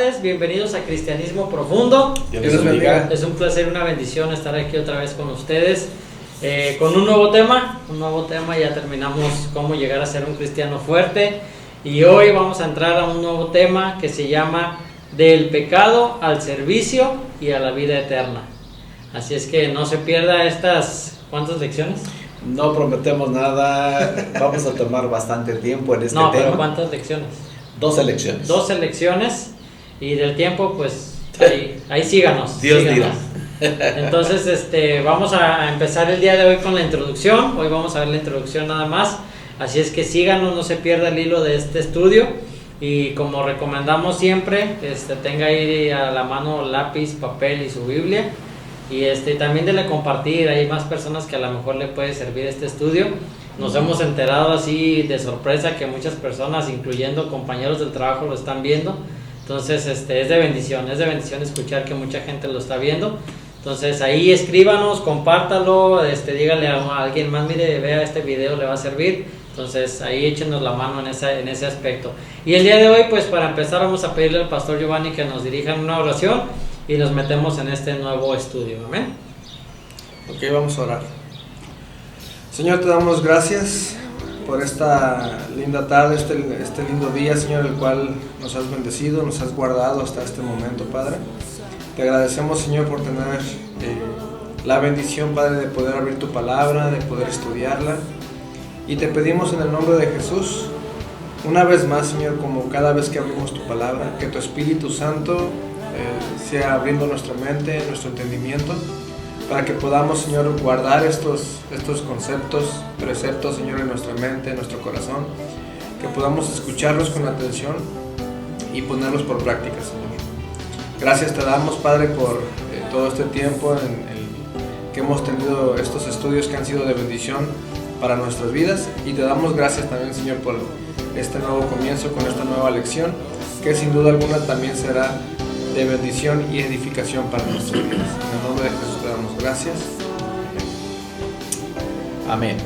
tardes, bienvenidos a Cristianismo Profundo. Dios les bendiga. Es un placer, una bendición estar aquí otra vez con ustedes con un nuevo tema, ya terminamos cómo llegar a ser un cristiano fuerte y hoy vamos a entrar a un nuevo tema que se llama del pecado al servicio y a la vida eterna. Así es que no se pierda estas, ¿cuántas lecciones? No prometemos nada, vamos a tomar bastante tiempo en este tema. No, pero ¿cuántas lecciones? 12 lecciones. 12 lecciones y del tiempo pues ahí síganos. Dios dirá. Entonces vamos a empezar el día de hoy con la introducción. Hoy vamos a ver la introducción nada más. Así es que síganos, no se pierda el hilo de este estudio. Y como recomendamos siempre, tenga ahí a la mano lápiz, papel y su Biblia. Y también dele compartir, hay más personas que a lo mejor le puede servir este estudio. Nos hemos enterado así de sorpresa que muchas personas, incluyendo compañeros del trabajo, lo están viendo. Entonces es de bendición escuchar que mucha gente lo está viendo. Entonces ahí escríbanos, compártalo, dígale a alguien más, mire, vea este video, le va a servir. Entonces ahí échenos la mano en ese aspecto. Y el día de hoy, pues para empezar, vamos a pedirle al pastor Giovanni que nos dirija en una oración y nos metemos en este nuevo estudio. Amén. Ok, vamos a orar. Señor, te damos gracias por esta linda tarde, este lindo día, Señor, el cual nos has bendecido, nos has guardado hasta este momento, Padre. Te agradecemos, Señor, por tener la bendición, Padre, de poder abrir tu palabra, de poder estudiarla. Y te pedimos en el nombre de Jesús, una vez más, Señor, como cada vez que abrimos tu palabra, que tu Espíritu Santo sea abriendo nuestra mente, nuestro entendimiento, para que podamos, Señor, guardar estos conceptos, preceptos, Señor, en nuestra mente, en nuestro corazón, que podamos escucharlos con atención y ponerlos por práctica, Señor. Gracias te damos, Padre, por todo este tiempo en el que hemos tenido estos estudios que han sido de bendición para nuestras vidas, y te damos gracias también, Señor, por este nuevo comienzo con esta nueva lección, que sin duda alguna también será de bendición y edificación para nuestras vidas. En el nombre de Jesús te damos gracias. Amén.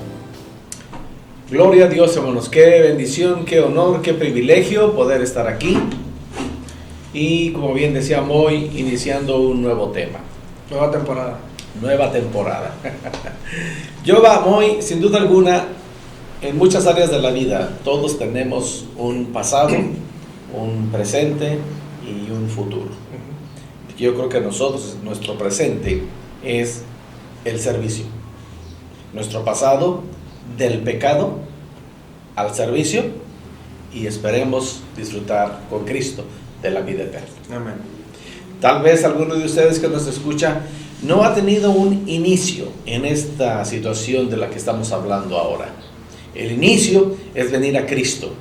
Gloria a Dios, hermanos. Qué bendición, qué honor, qué privilegio poder estar aquí. Y como bien decía Moy, iniciando un nuevo tema. Nueva temporada. Yo Moy, sin duda alguna, en muchas áreas de la vida, todos tenemos un pasado, un presente y un futuro. Yo creo que nosotros, nuestro presente es el servicio. Nuestro pasado, del pecado al servicio, y esperemos disfrutar con Cristo de la vida eterna. Amén. Tal vez alguno de ustedes que nos escucha no ha tenido un inicio en esta situación de la que estamos hablando ahora. El inicio es venir a Cristo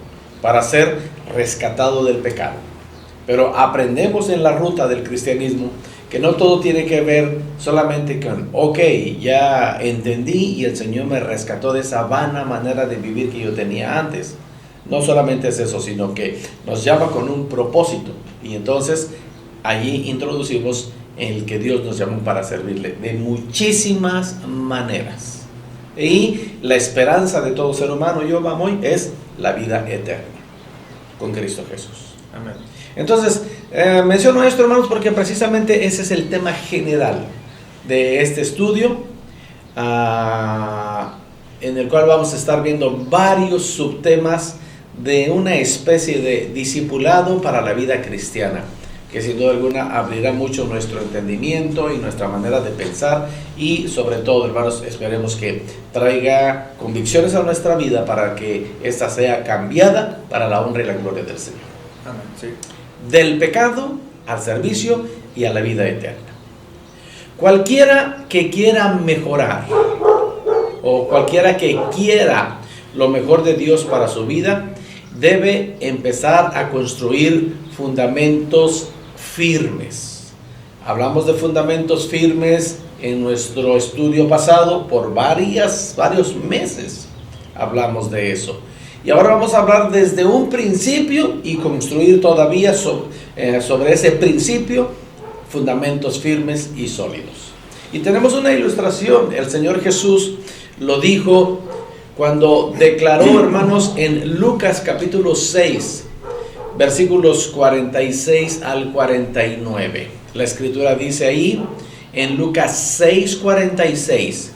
para ser rescatado del pecado. Pero aprendemos en la ruta del cristianismo que no todo tiene que ver solamente con, ok, ya entendí y el Señor me rescató de esa vana manera de vivir que yo tenía antes. No solamente es eso, sino que nos llama con un propósito. Y entonces allí introducimos el que Dios nos llamó para servirle de muchísimas maneras. Y la esperanza de todo ser humano, es la vida eterna con Cristo Jesús. Amén. Entonces, menciono esto, hermanos, porque precisamente ese es el tema general de este estudio, en el cual vamos a estar viendo varios subtemas de una especie de discipulado para la vida cristiana, que sin duda alguna abrirá mucho nuestro entendimiento y nuestra manera de pensar, y sobre todo, hermanos, esperemos que traiga convicciones a nuestra vida para que ésta sea cambiada para la honra y la gloria del Señor. Amén. Sí. Del pecado al servicio y a la vida eterna. Cualquiera que quiera mejorar, o cualquiera que quiera lo mejor de Dios para su vida, debe empezar a construir fundamentos firmes. Hablamos de fundamentos firmes en nuestro estudio pasado, por varios meses hablamos de eso. Y ahora vamos a hablar desde un principio y construir todavía sobre ese principio fundamentos firmes y sólidos. Y tenemos una ilustración. El Señor Jesús lo dijo cuando declaró, hermanos, en Lucas capítulo 6, versículos 46 al 49. La escritura dice ahí, en Lucas 6:46,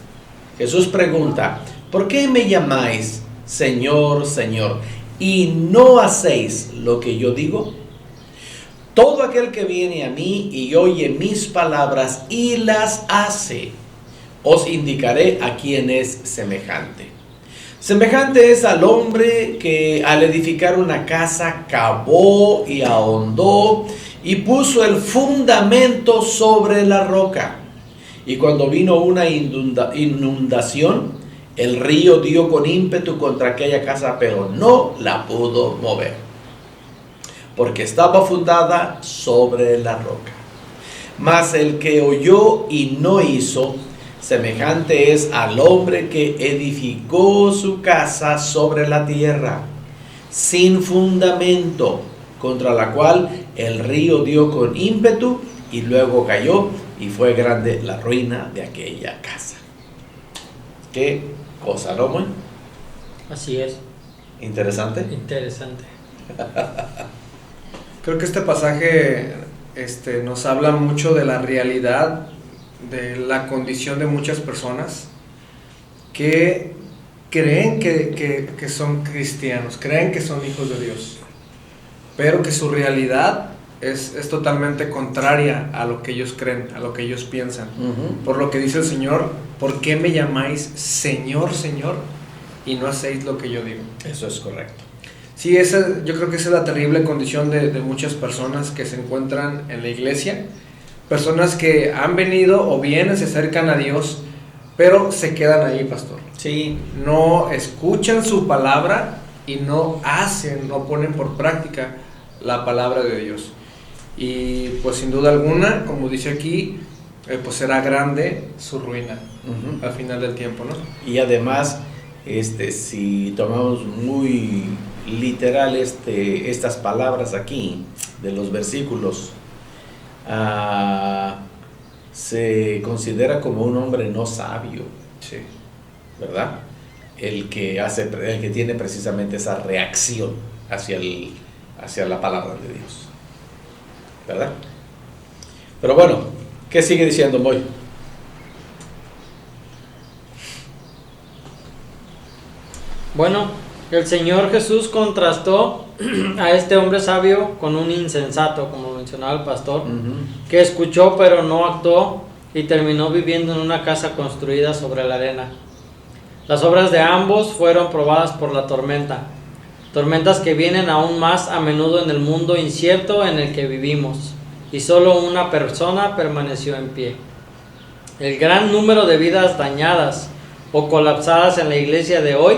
Jesús pregunta: ¿por qué me llamáis Señor, Señor, y no hacéis lo que yo digo? Todo aquel que viene a mí y oye mis palabras y las hace, os indicaré a quién es semejante. Semejante es al hombre que al edificar una casa cavó y ahondó y puso el fundamento sobre la roca. Y cuando vino una inundación, el río dio con ímpetu contra aquella casa, pero no la pudo mover, porque estaba fundada sobre la roca. Mas el que oyó y no hizo, semejante es al hombre que edificó su casa sobre la tierra, sin fundamento, contra la cual el río dio con ímpetu y luego cayó, y fue grande la ruina de aquella casa. Qué cosa, ¿no, Moy? Así es. Interesante. Interesante. Creo que este pasaje nos habla mucho de la realidad, de la condición de muchas personas que creen que son cristianos, creen que son hijos de Dios, pero que su realidad es totalmente contraria a lo que ellos creen, a lo que ellos piensan. Por lo que dice el Señor: ¿por qué me llamáis Señor, Señor, y no hacéis lo que yo digo? Eso es correcto. Sí, yo creo que esa es la terrible condición de muchas personas que se encuentran en la iglesia. Personas que han venido o vienen, se acercan a Dios, pero se quedan ahí, pastor. Sí. No escuchan su palabra y no hacen, no ponen por práctica la palabra de Dios. Y pues sin duda alguna, como dice aquí, pues será grande su ruina al final del tiempo, ¿no? Y además, si tomamos muy literal estas palabras aquí de los versículos, se considera como un hombre no sabio, Sí. ¿verdad? El que tiene precisamente esa reacción hacia la palabra de Dios, ¿verdad? Pero bueno, ¿qué sigue diciendo Moy? Bueno, el Señor Jesús contrastó a este hombre sabio con un insensato, como mencionaba el pastor, que escuchó pero no actuó y terminó viviendo en una casa construida sobre la arena. Las obras de ambos fueron probadas por la tormenta, tormentas que vienen aún más a menudo en el mundo incierto en el que vivimos, y solo una persona permaneció en pie. El gran número de vidas dañadas o colapsadas en la iglesia de hoy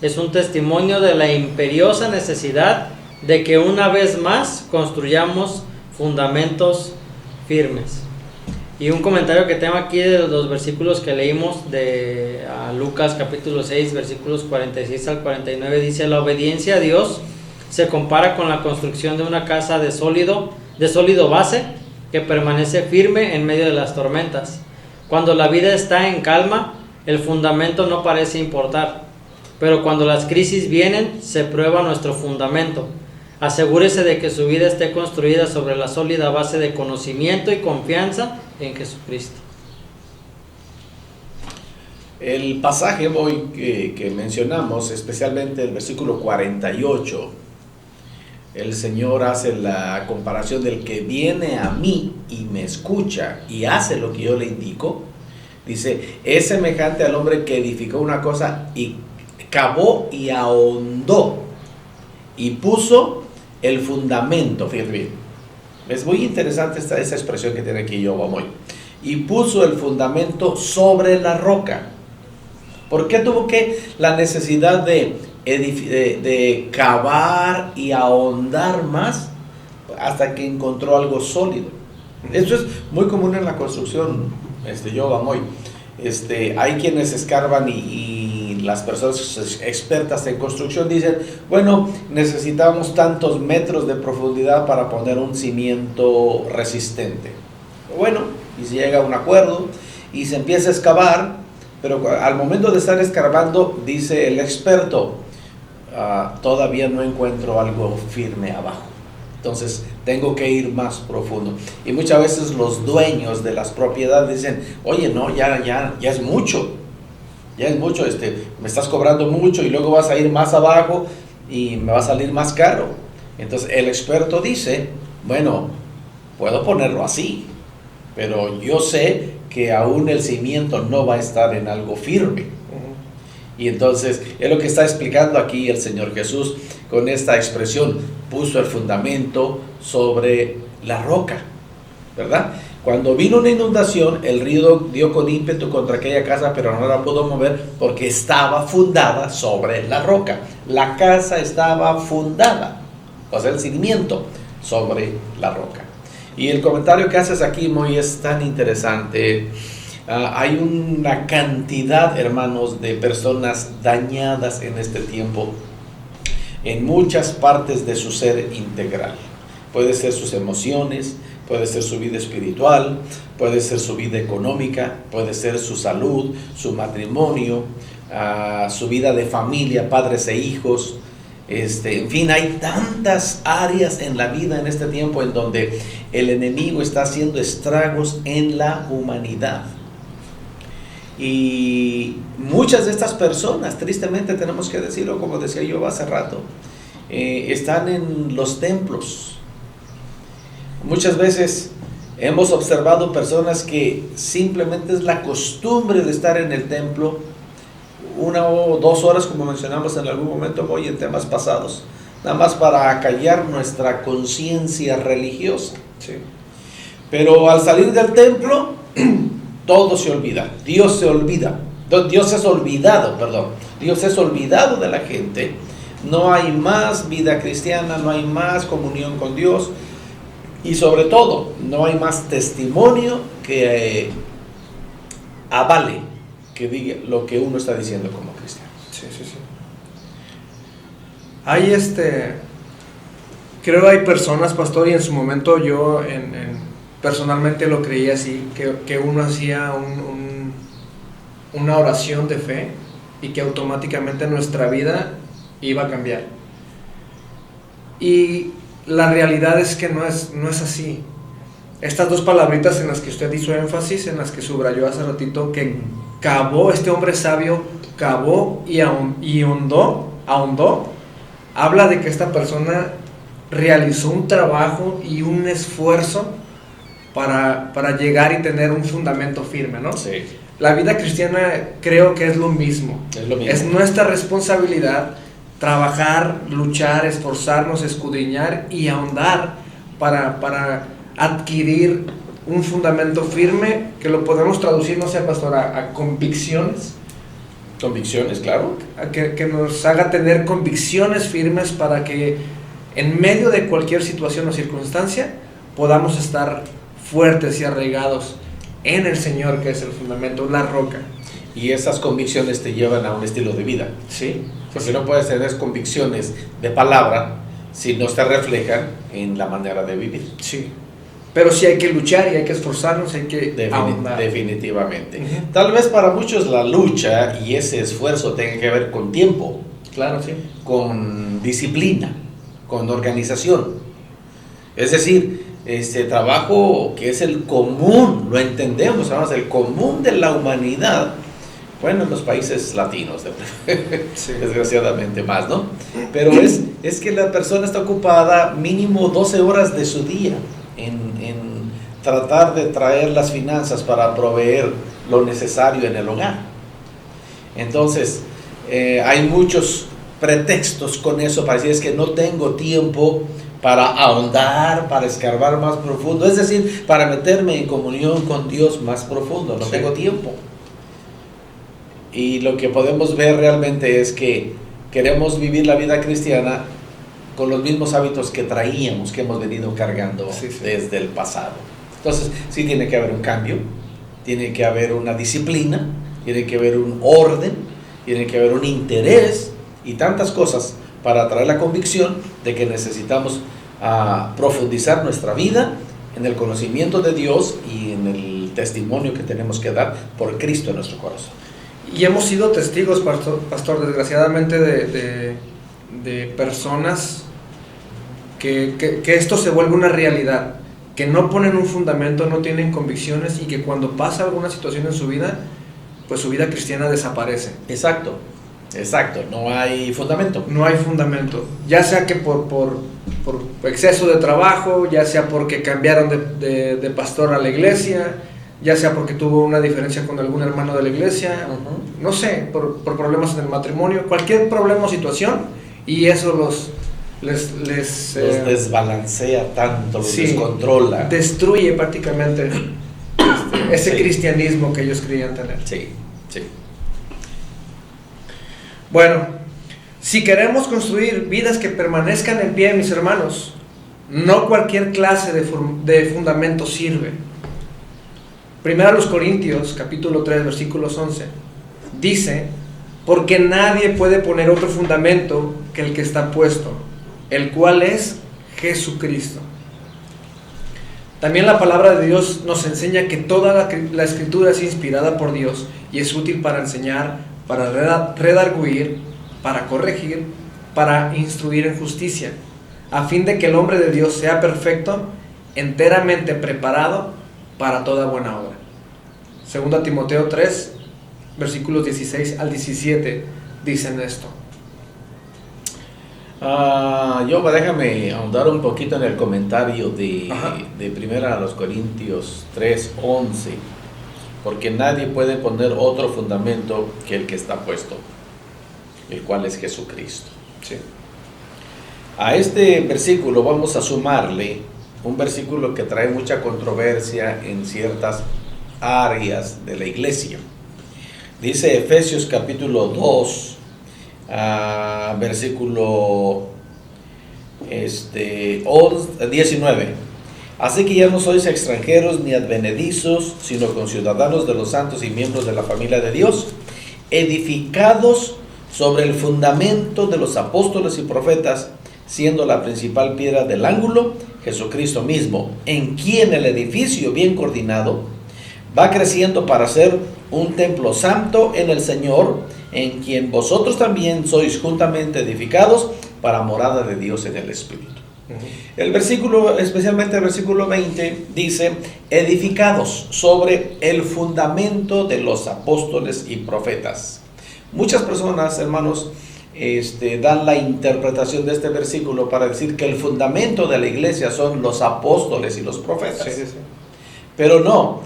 es un testimonio de la imperiosa necesidad de que una vez más construyamos fundamentos firmes. Y un comentario que tengo aquí de los versículos que leímos de Lucas capítulo 6, versículos 46 al 49, dice: la obediencia a Dios se compara con la construcción de una casa de sólido base que permanece firme en medio de las tormentas. Cuando la vida está en calma, el fundamento no parece importar, pero cuando las crisis vienen, se prueba nuestro fundamento. Asegúrese de que su vida esté construida sobre la sólida base de conocimiento y confianza en Jesucristo. El pasaje hoy que mencionamos, especialmente el versículo 48, el Señor hace la comparación del que viene a mí y me escucha y hace lo que yo le indico. Dice, es semejante al hombre que edificó una cosa y cavó y ahondó y puso el fundamento. Fíjate bien, es muy interesante esa expresión que tiene aquí Yobamoy. Y puso el fundamento sobre la roca. ¿Por qué tuvo la necesidad de cavar y ahondar más hasta que encontró algo sólido? Esto es muy común en la construcción, Yobamoy. Hay quienes escarban y las personas expertas en construcción dicen, bueno, necesitamos tantos metros de profundidad para poner un cimiento resistente. Bueno, y se llega a un acuerdo y se empieza a excavar, pero al momento de estar escarbando, dice el experto, todavía no encuentro algo firme abajo. Entonces tengo que ir más profundo. Y muchas veces los dueños de las propiedades dicen, oye, no, ya es mucho. Ya es mucho, me estás cobrando mucho y luego vas a ir más abajo y me va a salir más caro. Entonces el experto dice, bueno, puedo ponerlo así, pero yo sé que aún el cimiento no va a estar en algo firme. Y entonces es lo que está explicando aquí el Señor Jesús con esta expresión, puso el fundamento sobre la roca, ¿verdad? Cuando vino una inundación, el río dio con ímpetu contra aquella casa, pero no la pudo mover porque estaba fundada sobre la roca. La casa estaba fundada, o sea, el cimiento sobre la roca. Y el comentario que haces aquí, Moy, es tan interesante. Hay una cantidad, hermanos, de personas dañadas en este tiempo, en muchas partes de su ser integral. Puede ser sus emociones, puede ser su vida espiritual, puede ser su vida económica, puede ser su salud, su matrimonio, su vida de familia, padres e hijos. En fin, hay tantas áreas en la vida en este tiempo en donde el enemigo está haciendo estragos en la humanidad. Y muchas de estas personas, tristemente tenemos que decirlo, como decía yo hace rato, están en los templos. Muchas veces hemos observado personas que simplemente es la costumbre de estar en el templo 1 o 2 horas, como mencionamos en algún momento hoy en temas pasados, nada más para acallar nuestra conciencia religiosa. Sí. Pero al salir del templo, todo se olvida, Dios se olvida, Dios es olvidado, Dios es olvidado de la gente. No hay más vida cristiana, no hay más comunión con Dios. Y sobre todo, no hay más testimonio que avale, que diga lo que uno está diciendo como cristiano. Sí. Hay creo hay personas, pastor, y en su momento yo personalmente lo creía así, que uno hacía una oración de fe y que automáticamente nuestra vida iba a cambiar. Y la realidad es que no es así. Estas 2 palabritas en las que usted hizo énfasis, en las que subrayó hace ratito, que cavó, este hombre sabio cavó y ahondó, habla de que esta persona realizó un trabajo y un esfuerzo para llegar y tener un fundamento firme, ¿no? Sí. La vida cristiana creo que es lo mismo. Es nuestra responsabilidad trabajar, luchar, esforzarnos, escudriñar y ahondar para adquirir un fundamento firme que lo podemos traducir, no sé, pastor, a convicciones. Convicciones, claro. Que nos haga tener convicciones firmes para que en medio de cualquier situación o circunstancia podamos estar fuertes y arraigados en el Señor, que es el fundamento, la roca. Y esas convicciones te llevan a un estilo de vida. Sí. Porque no puedes tener convicciones de palabra si no se reflejan en la manera de vivir. Sí. Pero sí hay que luchar y hay que esforzarnos, hay que ahondar. Definitivamente. Uh-huh. Tal vez para muchos la lucha y ese esfuerzo tenga que ver con tiempo. Claro, sí. Con disciplina, con organización. Es decir, este trabajo que es el común, lo entendemos, además, el común de la humanidad. Bueno, en los países latinos, sí, desgraciadamente más, ¿no? Pero es que la persona está ocupada mínimo 12 horas de su día en tratar de traer las finanzas para proveer lo necesario en el hogar. Entonces, hay muchos pretextos con eso para decir, es que no tengo tiempo para ahondar, para escarbar más profundo, es decir, para meterme en comunión con Dios más profundo, no tengo tiempo. Y lo que podemos ver realmente es que queremos vivir la vida cristiana con los mismos hábitos que traíamos, que hemos venido cargando desde el pasado. Entonces, sí tiene que haber un cambio, tiene que haber una disciplina, tiene que haber un orden, tiene que haber un interés y tantas cosas para traer la convicción de que necesitamos profundizar nuestra vida en el conocimiento de Dios y en el testimonio que tenemos que dar por Cristo en nuestro corazón. Y hemos sido testigos, pastor, desgraciadamente, de personas que esto se vuelve una realidad, que no ponen un fundamento, no tienen convicciones y que cuando pasa alguna situación en su vida, pues su vida cristiana desaparece. Exacto, no hay fundamento. No hay fundamento, ya sea que por exceso de trabajo, ya sea porque cambiaron de pastor a la iglesia, ya sea porque tuvo una diferencia con algún hermano de la iglesia, no sé, por problemas en el matrimonio, cualquier problema o situación, y eso les desbalancea tanto, los descontrola. Destruye prácticamente ese cristianismo que ellos creían tener. Sí. Bueno, si queremos construir vidas que permanezcan en pie, mis hermanos, no cualquier clase de fundamento sirve. Primero a los Corintios, capítulo 3, versículos 11, dice: porque nadie puede poner otro fundamento que el que está puesto, el cual es Jesucristo. También la palabra de Dios nos enseña que toda la escritura es inspirada por Dios y es útil para enseñar, para redarguir, para corregir, para instruir en justicia, a fin de que el hombre de Dios sea perfecto, enteramente preparado para toda buena obra. 2 Timoteo 3, versículos 16 al 17 dicen esto. Déjame ahondar un poquito en el comentario de 1 Corintios 3, 11, porque nadie puede poner otro fundamento que el que está puesto, el cual es Jesucristo. Sí. A este versículo vamos a sumarle un versículo que trae mucha controversia en ciertas áreas de la iglesia. Dice Efesios capítulo 2, versículo 19. Así que ya no sois extranjeros ni advenedizos, sino conciudadanos de los santos y miembros de la familia de Dios, edificados sobre el fundamento de los apóstoles y profetas, siendo la principal piedra del ángulo Jesucristo mismo, en quien el edificio bien coordinado va creciendo para ser un templo santo en el Señor, en quien vosotros también sois juntamente edificados para morada de Dios en el Espíritu. El versículo, especialmente el versículo 20, dice: edificados sobre el fundamento de los apóstoles y profetas. Muchas personas, hermanos, dan la interpretación de este versículo para decir que el fundamento de la iglesia son los apóstoles y los profetas. Sí. Pero no,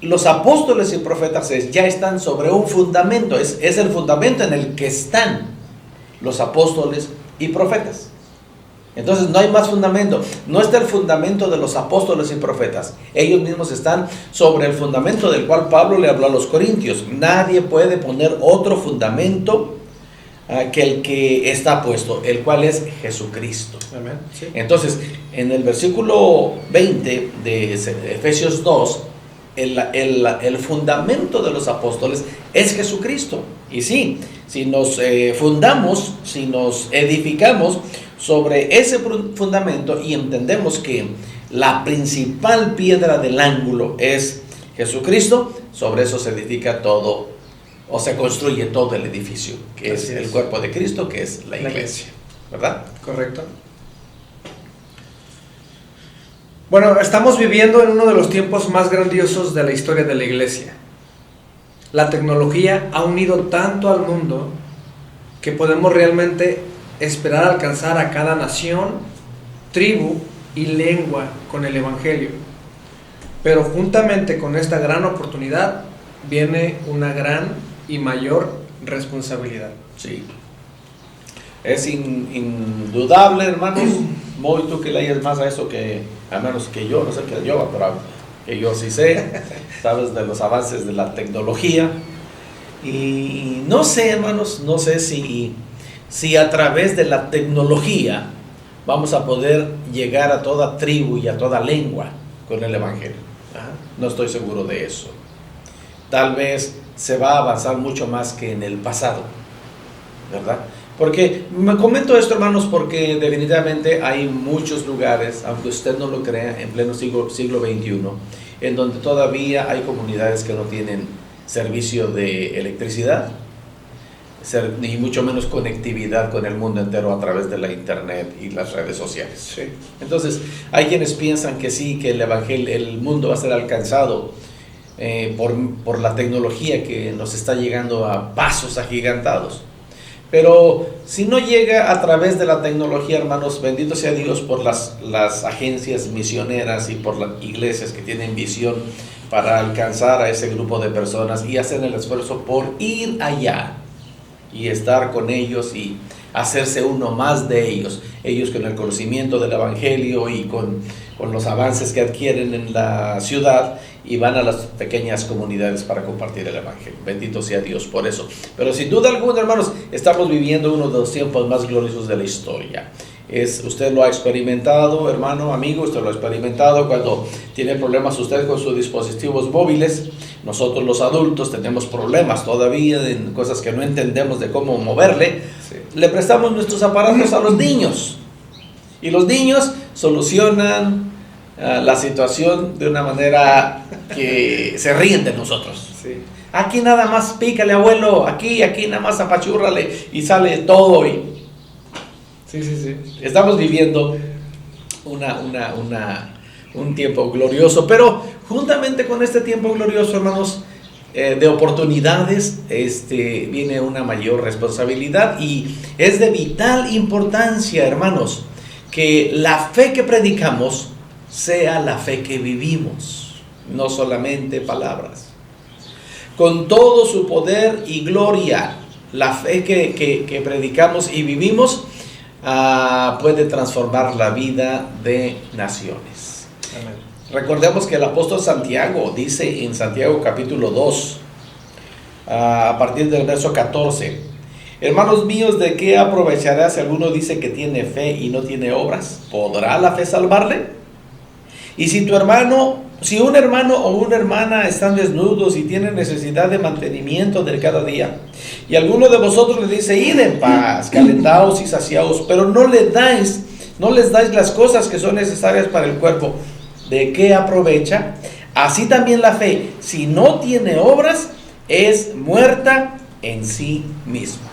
los apóstoles y profetas ya están sobre un fundamento, es el fundamento en el que están los apóstoles y profetas. Entonces no hay más fundamento, no está el fundamento de los apóstoles y profetas, ellos mismos están sobre el fundamento del cual Pablo le habló a los corintios. Nadie puede poner otro fundamento que el que está puesto, el cual es Jesucristo. Amén. Sí. Entonces, en el versículo 20 de Efesios 2, el fundamento de los apóstoles es Jesucristo. Y sí, si nos fundamos, si nos edificamos sobre ese fundamento y entendemos que la principal piedra del ángulo es Jesucristo, sobre eso se edifica todo, o se construye todo el edificio, que es el cuerpo de Cristo, que es la iglesia, ¿verdad? Correcto. Bueno, estamos viviendo en uno de los tiempos más grandiosos de la historia de la iglesia. La tecnología ha unido tanto al mundo que podemos realmente esperar alcanzar a cada nación, tribu y lengua con el evangelio. Pero juntamente con esta gran oportunidad viene una gran y mayor responsabilidad. Sí. Es indudable, hermanos. Muy tú que lees más a eso que a menos que yo, no sé qué yo, pero que yo sí sé, sabes de los avances de la tecnología. Y no sé, hermanos, no sé si a través de la tecnología vamos a poder llegar a toda tribu y a toda lengua con el evangelio. No estoy seguro de eso. Tal vez se va a avanzar mucho más que en el pasado, ¿verdad? Porque me comento esto, hermanos, porque definitivamente hay muchos lugares, aunque usted no lo crea, en pleno siglo XXI, en donde todavía hay comunidades que no tienen servicio de electricidad. ni mucho menos conectividad con el mundo entero a través de la internet y las redes sociales. Sí. Entonces, hay quienes piensan que sí, que el mundo va a ser alcanzado por la tecnología que nos está llegando a pasos agigantados. Pero si no llega a través de la tecnología, hermanos, bendito sea Dios por las agencias misioneras y por las iglesias que tienen visión para alcanzar a ese grupo de personas y hacen el esfuerzo por ir allá y estar con ellos y hacerse uno más de ellos. Ellos con el conocimiento del Evangelio y con los avances que adquieren en la ciudad, y van a las pequeñas comunidades para compartir el Evangelio. Bendito sea Dios por eso. Pero sin duda alguna, hermanos, estamos viviendo uno de los tiempos más gloriosos de la historia. Usted lo ha experimentado, hermano, amigo, usted lo ha experimentado cuando tiene problemas usted con sus dispositivos móviles. Nosotros los adultos tenemos problemas todavía en cosas que no entendemos de cómo moverle. Sí. Le prestamos nuestros aparatos a los niños. Y los niños solucionan la situación de una manera que se ríen de nosotros. Sí. Aquí nada más pícale, abuelo, aquí nada más apachúrrale y sale todo. Sí. Estamos viviendo un tiempo glorioso, pero juntamente con este tiempo glorioso, hermanos, de oportunidades, viene una mayor responsabilidad, y es de vital importancia, hermanos, que la fe que predicamos sea la fe que vivimos, no solamente palabras. Con todo su poder y gloria, la fe que predicamos y vivimos puede transformar la vida de naciones. Amén. Recordemos que el apóstol Santiago dice en Santiago capítulo 2, a partir del verso 14: hermanos míos, ¿de qué aprovechará si alguno dice que tiene fe y no tiene obras? ¿Podrá la fe salvarle? Y si un hermano o una hermana están desnudos y tienen necesidad de mantenimiento de cada día, y alguno de vosotros le dice: id en paz, calentaos y saciaos, pero no les dais las cosas que son necesarias para el cuerpo, ¿de qué aprovecha? Así también la fe, si no tiene obras, es muerta en sí misma.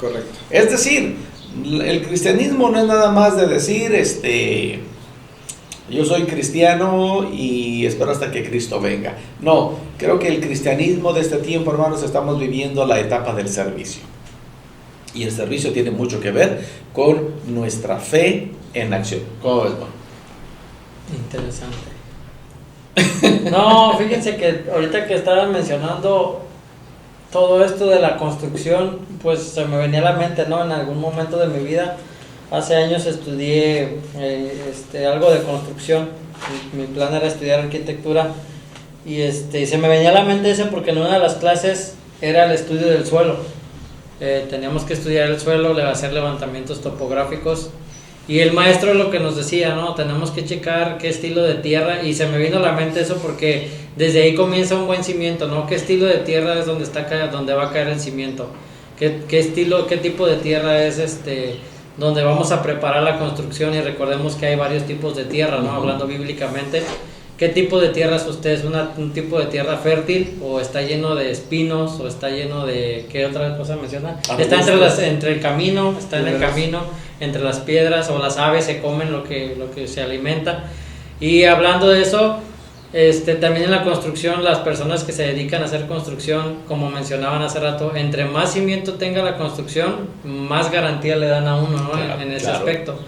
Correcto. Es decir, el cristianismo no es nada más de decir, yo soy cristiano y espero hasta que Cristo venga. No, creo que el cristianismo de este tiempo, hermanos, estamos viviendo la etapa del servicio. Y el servicio tiene mucho que ver con nuestra fe en acción. ¿Cómo ves, Juan? Interesante. No, fíjense que ahorita que estaban mencionando todo esto de la construcción, pues se me venía a la mente, ¿no? En algún momento de mi vida, hace años estudié algo de construcción. Mi plan era estudiar arquitectura y se me venía a la mente ese porque en una de las clases era el estudio del suelo. Teníamos que estudiar el suelo, hacer levantamientos topográficos, y el maestro lo que nos decía, ¿no? Tenemos que checar qué estilo de tierra, y se me vino a la mente eso porque desde ahí comienza un buen cimiento, ¿no? ¿Qué estilo de tierra es donde va a caer el cimiento? ¿Qué tipo de tierra es donde vamos a preparar la construcción? Y recordemos que hay varios tipos de tierra, ¿no? Hablando bíblicamente, ¿qué tipo de tierra es usted? ¿Es un tipo de tierra fértil, o está lleno de espinos, o está lleno de, qué otra cosa menciona? Está entre el camino, está en el camino, entre las piedras, o las aves se comen lo que se alimenta. Y hablando de eso, también en la construcción, las personas que se dedican a hacer construcción, como mencionaban hace rato, entre más cimiento tenga la construcción, más garantía le dan a uno, ¿no? Claro, en ese claro. aspecto.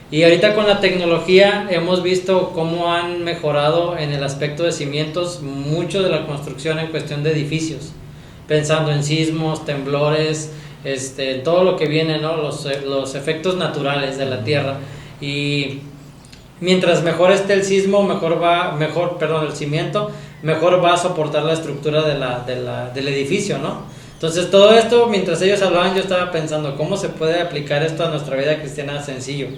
Y ahorita con la tecnología hemos visto cómo han mejorado en el aspecto de cimientos mucho de la construcción en cuestión de edificios, pensando en sismos, temblores, todo lo que viene, ¿no? Los efectos naturales de la tierra. Y mientras mejor esté el sismo, el cimiento, mejor va a soportar la estructura del edificio, ¿no? Entonces todo esto, mientras ellos hablaban, yo estaba pensando cómo se puede aplicar esto a nuestra vida cristiana sencillo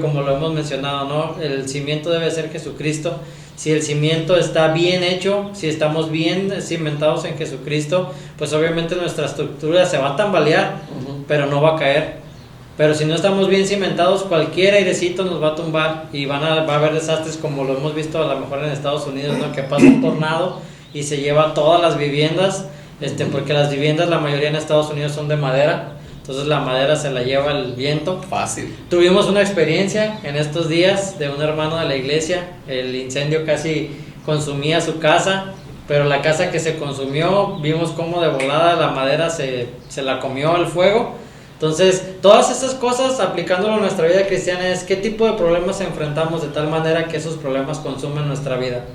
como lo hemos mencionado, ¿no? El cimiento debe ser Jesucristo. Si el cimiento está bien hecho, si estamos bien cimentados en Jesucristo, pues obviamente nuestra estructura se va a tambalear, pero no va a caer. Pero si no estamos bien cimentados, cualquier airecito nos va a tumbar, y va a haber desastres como lo hemos visto a lo mejor en Estados Unidos, ¿no? Que pasa un tornado y se lleva todas las viviendas. porque las viviendas, la mayoría en Estados Unidos son de madera, entonces la madera se la lleva el viento. Fácil. Tuvimos una experiencia en estos días de un hermano de la iglesia, el incendio casi consumía su casa, pero la casa que se consumió, vimos cómo de volada la madera se la comió el fuego. Entonces, todas esas cosas, aplicándolo a nuestra vida cristiana, es qué tipo de problemas enfrentamos de tal manera que esos problemas consumen nuestra vida,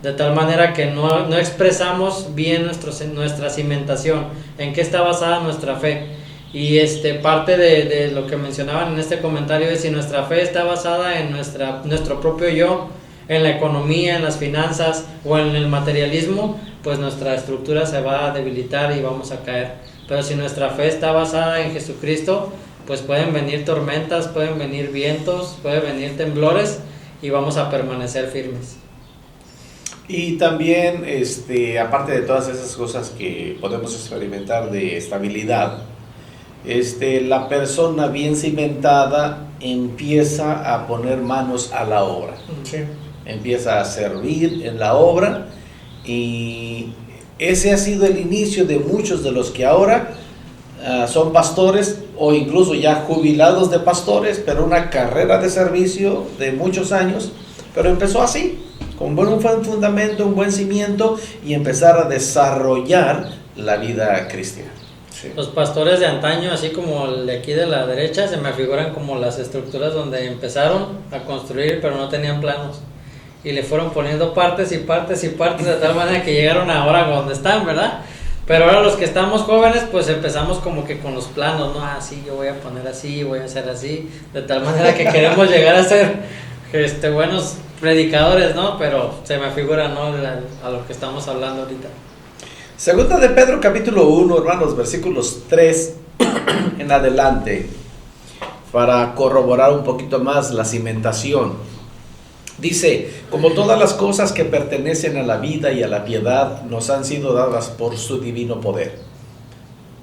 de tal manera que no expresamos bien nuestra cimentación, en qué está basada nuestra fe. Y parte de lo que mencionaban en este comentario es si nuestra fe está basada en nuestro propio yo, en la economía, en las finanzas o en el materialismo, pues nuestra estructura se va a debilitar y vamos a caer. Pero si nuestra fe está basada en Jesucristo, pues pueden venir tormentas, pueden venir vientos, pueden venir temblores y vamos a permanecer firmes. Y también, aparte de todas esas cosas que podemos experimentar de estabilidad, la persona bien cimentada empieza a poner manos a la obra. Sí. Empieza a servir en la obra, y ese ha sido el inicio de muchos de los que ahora son pastores o incluso ya jubilados de pastores, pero una carrera de servicio de muchos años, pero empezó así, con un buen fundamento, un buen cimiento, y empezar a desarrollar la vida cristiana. Sí. Los pastores de antaño, así como el de aquí de la derecha, se me figuran como las estructuras donde empezaron a construir pero no tenían planos. Y le fueron poniendo partes y partes y partes de tal manera que llegaron ahora donde están, ¿verdad? Pero ahora los que estamos jóvenes, pues empezamos como que con los planos, ¿no? Sí, yo voy a poner así, voy a hacer así, de tal manera que queremos llegar a ser buenos predicadores, ¿no? Pero se me figura, ¿no? A lo que estamos hablando ahorita. Segunda de Pedro capítulo 1, hermanos, versículos 3 en adelante, para corroborar un poquito más la cimentación. Dice: como todas las cosas que pertenecen a la vida y a la piedad nos han sido dadas por su divino poder,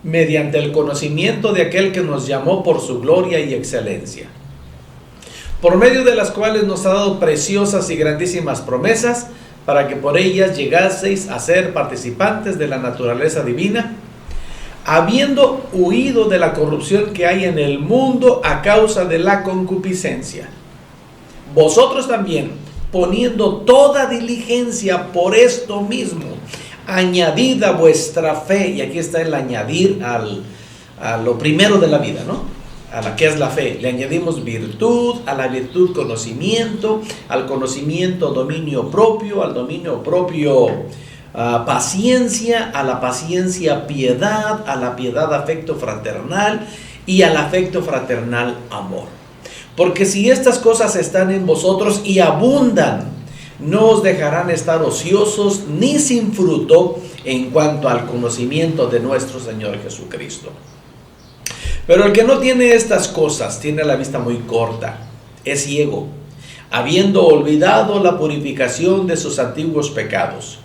mediante el conocimiento de aquel que nos llamó por su gloria y excelencia, por medio de las cuales nos ha dado preciosas y grandísimas promesas, para que por ellas llegaseis a ser participantes de la naturaleza divina, habiendo huido de la corrupción que hay en el mundo a causa de la concupiscencia. Vosotros también, poniendo toda diligencia por esto mismo, añadid a vuestra fe, y aquí está el añadir a lo primero de la vida, ¿no? A la que es la fe, le añadimos virtud, a la virtud conocimiento, al conocimiento dominio propio, al dominio propio paciencia, a la paciencia piedad, a la piedad afecto fraternal, y al afecto fraternal amor. Porque si estas cosas están en vosotros y abundan, no os dejarán estar ociosos ni sin fruto en cuanto al conocimiento de nuestro Señor Jesucristo. Pero el que no tiene estas cosas tiene la vista muy corta, es ciego, habiendo olvidado la purificación de sus antiguos pecados.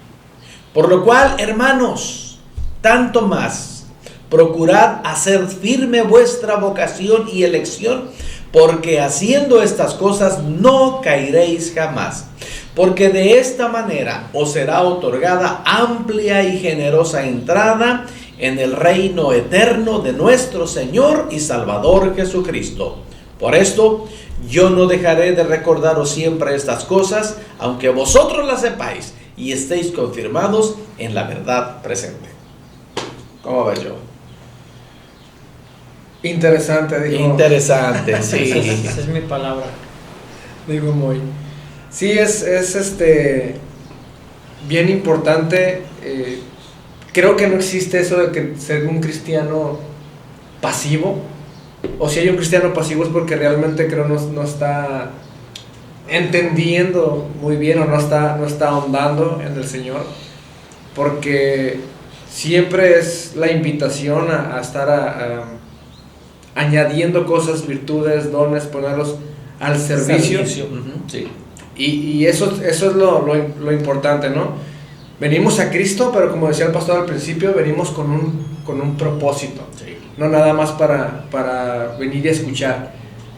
Por lo cual, hermanos, tanto más, procurad hacer firme vuestra vocación y elección, porque haciendo estas cosas no caeréis jamás. Porque de esta manera os será otorgada amplia y generosa entrada en el reino eterno de nuestro Señor y Salvador Jesucristo. Por esto, yo no dejaré de recordaros siempre estas cosas, aunque vosotros las sepáis y estéis confirmados en la verdad presente. ¿Cómo ves, yo? Interesante, digo. Interesante, sí. Esa es mi palabra. Digo muy. Sí, es bien importante. Creo que no existe eso de que ser un cristiano pasivo. O si hay un cristiano pasivo es porque realmente creo no está entendiendo muy bien o no está ahondando en el Señor. Porque siempre es la invitación a estar añadiendo cosas, virtudes, dones, ponerlos al servicio. Sí. Y eso es lo importante, ¿no? Venimos a Cristo, pero como decía el pastor al principio, venimos con un propósito. Sí. No nada más para venir y escuchar,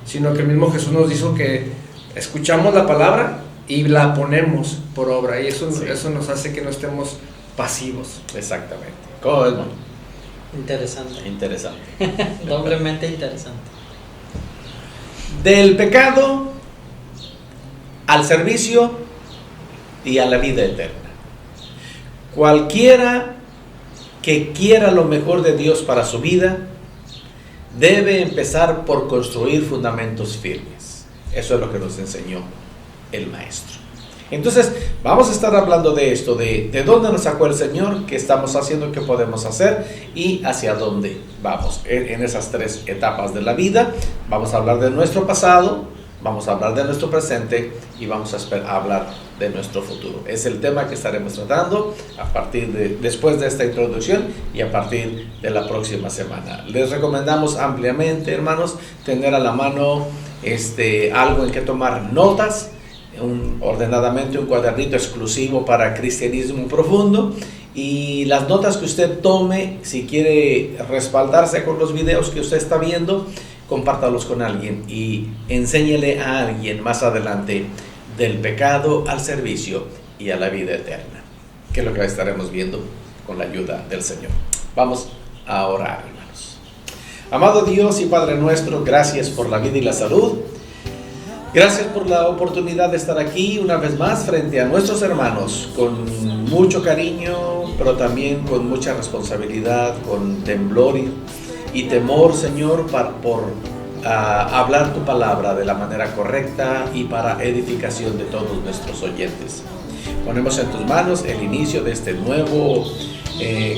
sino que el mismo Jesús nos dijo que escuchamos la palabra y la ponemos por obra. Y eso nos hace que no estemos pasivos. Exactamente. ¿Cómo ves, hermano? Interesante. Interesante. Doblemente interesante. Del pecado al servicio y a la vida eterna. Cualquiera que quiera lo mejor de Dios para su vida debe empezar por construir fundamentos firmes. Eso es lo que nos enseñó el maestro. Entonces, vamos a estar hablando de esto, de dónde nos sacó el Señor, qué estamos haciendo, qué podemos hacer y hacia dónde vamos. En esas tres etapas de la vida, vamos a hablar de nuestro pasado, vamos a hablar de nuestro presente y vamos a hablar de nuestro futuro. Es el tema que estaremos tratando después de esta introducción y a partir de la próxima semana. Les recomendamos ampliamente, hermanos, tener a la mano algo en que tomar notas, ordenadamente un cuadernito exclusivo para Cristianismo Profundo, y las notas que usted tome, si quiere respaldarse con los videos que usted está viendo, compártalos con alguien y enséñele a alguien más adelante del pecado al servicio y a la vida eterna, que es lo que estaremos viendo con la ayuda del Señor. Vamos a orar, hermanos. Amado Dios y Padre nuestro, gracias por la vida y la salud. Gracias por la oportunidad de estar aquí una vez más frente a nuestros hermanos, con mucho cariño, pero también con mucha responsabilidad, con temblor y temor, Señor, por hablar tu palabra de la manera correcta y para edificación de todos nuestros oyentes. Ponemos en tus manos el inicio de este nuevo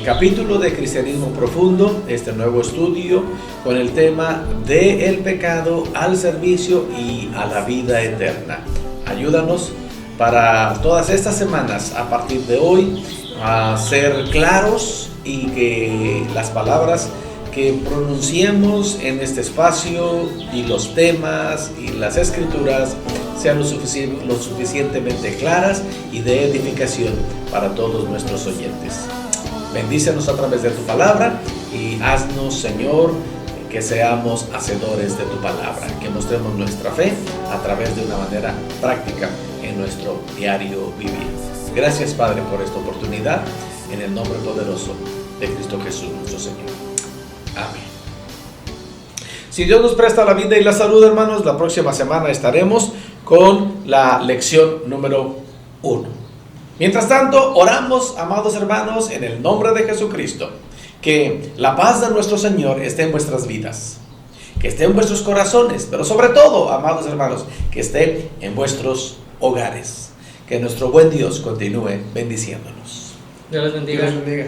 capítulo de Cristianismo Profundo, este nuevo estudio con el tema de el pecado al servicio y a la vida eterna. Ayúdanos para todas estas semanas, a partir de hoy, a ser claros y que las palabras que pronunciemos en este espacio y los temas y las escrituras sean lo suficientemente claras y de edificación para todos nuestros oyentes. Bendícenos a través de tu palabra y haznos, Señor, que seamos hacedores de tu palabra, que mostremos nuestra fe a través de una manera práctica en nuestro diario vivir. Gracias, Padre, por esta oportunidad, en el nombre poderoso de Cristo Jesús, nuestro Señor. Amén. Si Dios nos presta la vida y la salud, hermanos, la próxima semana estaremos con la lección número 1. Mientras tanto, oramos, amados hermanos, en el nombre de Jesucristo, que la paz de nuestro Señor esté en vuestras vidas, que esté en vuestros corazones, pero sobre todo, amados hermanos, que esté en vuestros hogares. Que nuestro buen Dios continúe bendiciéndonos. Dios les bendiga. Dios bendiga.